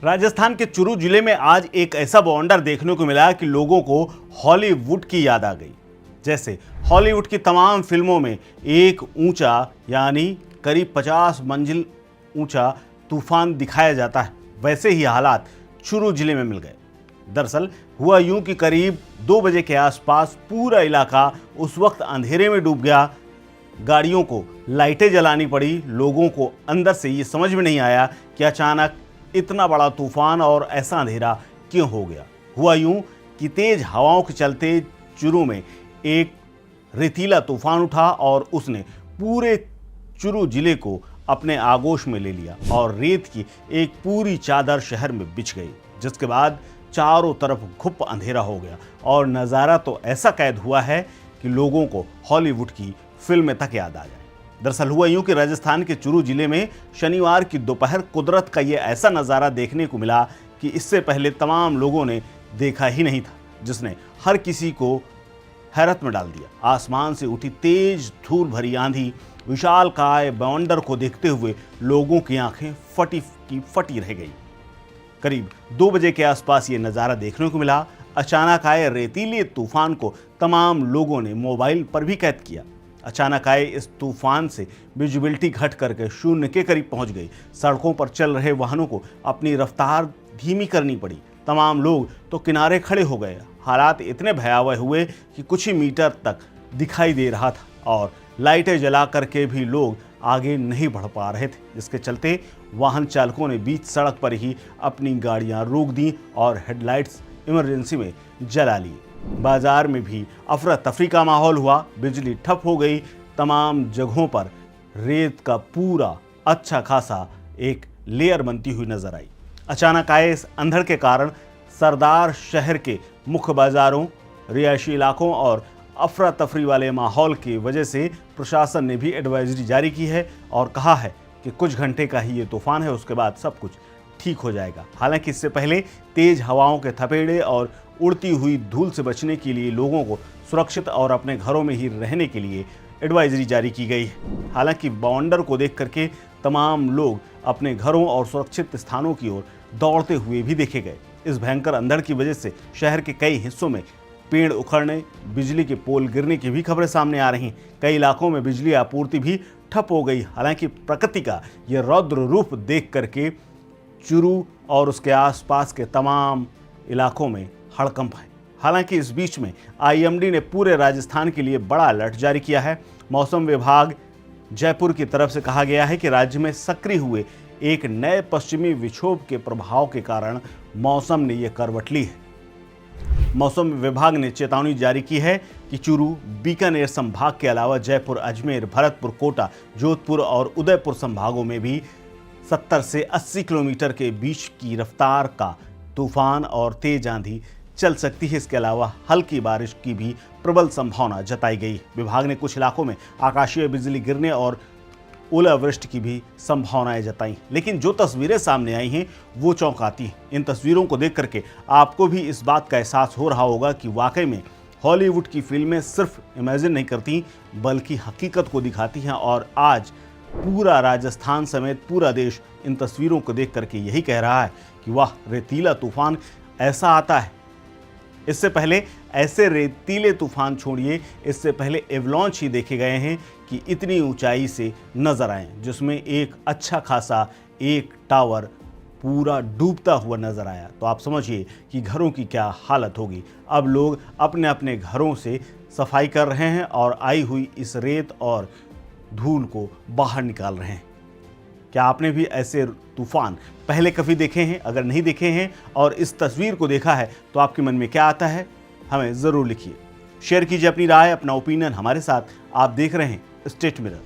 राजस्थान के चुरू जिले में आज एक ऐसा बवंडर देखने को मिला कि लोगों को हॉलीवुड की याद आ गई। जैसे हॉलीवुड की तमाम फिल्मों में एक ऊंचा यानी करीब 50 मंजिल ऊंचा तूफान दिखाया जाता है, वैसे ही हालात चुरू जिले में मिल गए। दरअसल हुआ यूं कि करीब 2 बजे के आसपास पूरा इलाका उस वक्त अंधेरे में डूब गया। गाड़ियों को लाइटें जलानी पड़ी। लोगों को अंदर से ये समझ में नहीं आया कि अचानक इतना बड़ा तूफान और ऐसा अंधेरा क्यों हो गया। हुआ यूं कि तेज हवाओं के चलते चुरू में एक रेतीला तूफान उठा और उसने पूरे चुरू जिले को अपने आगोश में ले लिया और रेत की एक पूरी चादर शहर में बिछ गई, जिसके बाद चारों तरफ घुप अंधेरा हो गया और नज़ारा तो ऐसा कैद हुआ है कि लोगों को हॉलीवुड की फिल्में तक याद आ जाए। दरअसल हुआ यूं कि राजस्थान के चुरू जिले में शनिवार की दोपहर कुदरत का ये ऐसा नज़ारा देखने को मिला कि इससे पहले तमाम लोगों ने देखा ही नहीं था, जिसने हर किसी को हैरत में डाल दिया। आसमान से उठी तेज धूल भरी आंधी विशालकाय बवंडर को देखते हुए लोगों की आंखें फटी की फटी रह गई। करीब 2 बजे के आसपास ये नज़ारा देखने को मिला। अचानक आए रेतीले तूफान को तमाम लोगों ने मोबाइल पर भी कैद किया। अचानक आए इस तूफान से विजिबिलिटी घट करके शून्य के करीब पहुंच गई। सड़कों पर चल रहे वाहनों को अपनी रफ्तार धीमी करनी पड़ी। तमाम लोग तो किनारे खड़े हो गए। हालात इतने भयावह हुए कि कुछ ही मीटर तक दिखाई दे रहा था और लाइटें जला करके भी लोग आगे नहीं बढ़ पा रहे थे, जिसके चलते वाहन चालकों ने बीच सड़क पर ही अपनी गाड़ियां रोक दी और हेडलाइट्स इमरजेंसी में जला ली। बाजार में भी अफरा तफरी का माहौल हुआ। बिजली ठप हो गई। तमाम जगहों पर रेत का पूरा अच्छा खासा एक लेयर बनती हुई नजर आई। अचानक आए इस अंधड़ के कारण सरदार शहर के मुख्य बाजारों, रिहायशी इलाकों और अफरा तफरी वाले माहौल की वजह से प्रशासन ने भी एडवाइजरी जारी की है और कहा है कि कुछ घंटे का ही ये तूफान है, उसके बाद सब कुछ ठीक हो जाएगा। हालांकि इससे पहले तेज हवाओं के थपेड़े और उड़ती हुई धूल से बचने के लिए लोगों को सुरक्षित और अपने घरों में ही रहने के लिए एडवाइजरी जारी की गई है। हालांकि बवंडर को देख करके तमाम लोग अपने घरों और सुरक्षित स्थानों की ओर दौड़ते हुए भी देखे गए। इस भयंकर अंधड़ की वजह से शहर के कई हिस्सों में पेड़ उखड़ने, बिजली के पोल गिरने की भी खबरें सामने आ रही हैं। कई इलाकों में बिजली आपूर्ति भी ठप हो गई। हालांकि प्रकृति का यह रौद्र रूप देख करके चुरू और उसके आसपास के तमाम इलाकों में हड़कंप है। हालांकि इस बीच में आईएमडी ने पूरे राजस्थान के लिए बड़ा अलर्ट जारी किया है। मौसम विभाग जयपुर की तरफ से कहा गया है कि राज्य में सक्रिय हुए एक नए पश्चिमी विक्षोभ के प्रभाव के कारण मौसम ने यह करवट ली है। मौसम विभाग ने चेतावनी जारी की है कि चुरू, बीकानेर संभाग के अलावा जयपुर, अजमेर, भरतपुर, कोटा, जोधपुर और उदयपुर संभागों में भी 70 से 80 किलोमीटर के बीच की रफ्तार का तूफान और तेज आंधी चल सकती है। इसके अलावा हल्की बारिश की भी प्रबल संभावना जताई गई। विभाग ने कुछ इलाकों में आकाशीय बिजली गिरने और ओलावृष्टि की भी संभावनाएं जताई। लेकिन जो तस्वीरें सामने आई हैं वो चौंकाती हैं। इन तस्वीरों को देख करके आपको भी इस बात का एहसास हो रहा होगा कि वाकई में हॉलीवुड की फिल्में सिर्फ इमेजिन नहीं करती बल्कि हकीकत को दिखाती हैं। और आज पूरा राजस्थान समेत पूरा देश इन तस्वीरों को देख करके यही कह रहा है कि वाह, रेतीला तूफान ऐसा आता है। इससे पहले ऐसे रेतीले तूफान छोड़िए, इससे पहले एवलांच ही देखे गए हैं कि इतनी ऊंचाई से नजर आए, जिसमें एक अच्छा खासा एक टावर पूरा डूबता हुआ नजर आया। तो आप समझिए कि घरों की क्या हालत होगी। अब लोग अपने अपने घरों से सफाई कर रहे हैं और आई हुई इस रेत और धूल को बाहर निकाल रहे हैं। क्या आपने भी ऐसे तूफान पहले कभी देखे हैं? अगर नहीं देखे हैं और इस तस्वीर को देखा है तो आपके मन में क्या आता है, हमें ज़रूर लिखिए। शेयर कीजिए अपनी राय, अपना ओपिनियन हमारे साथ। आप देख रहे हैं स्टेट मिरर।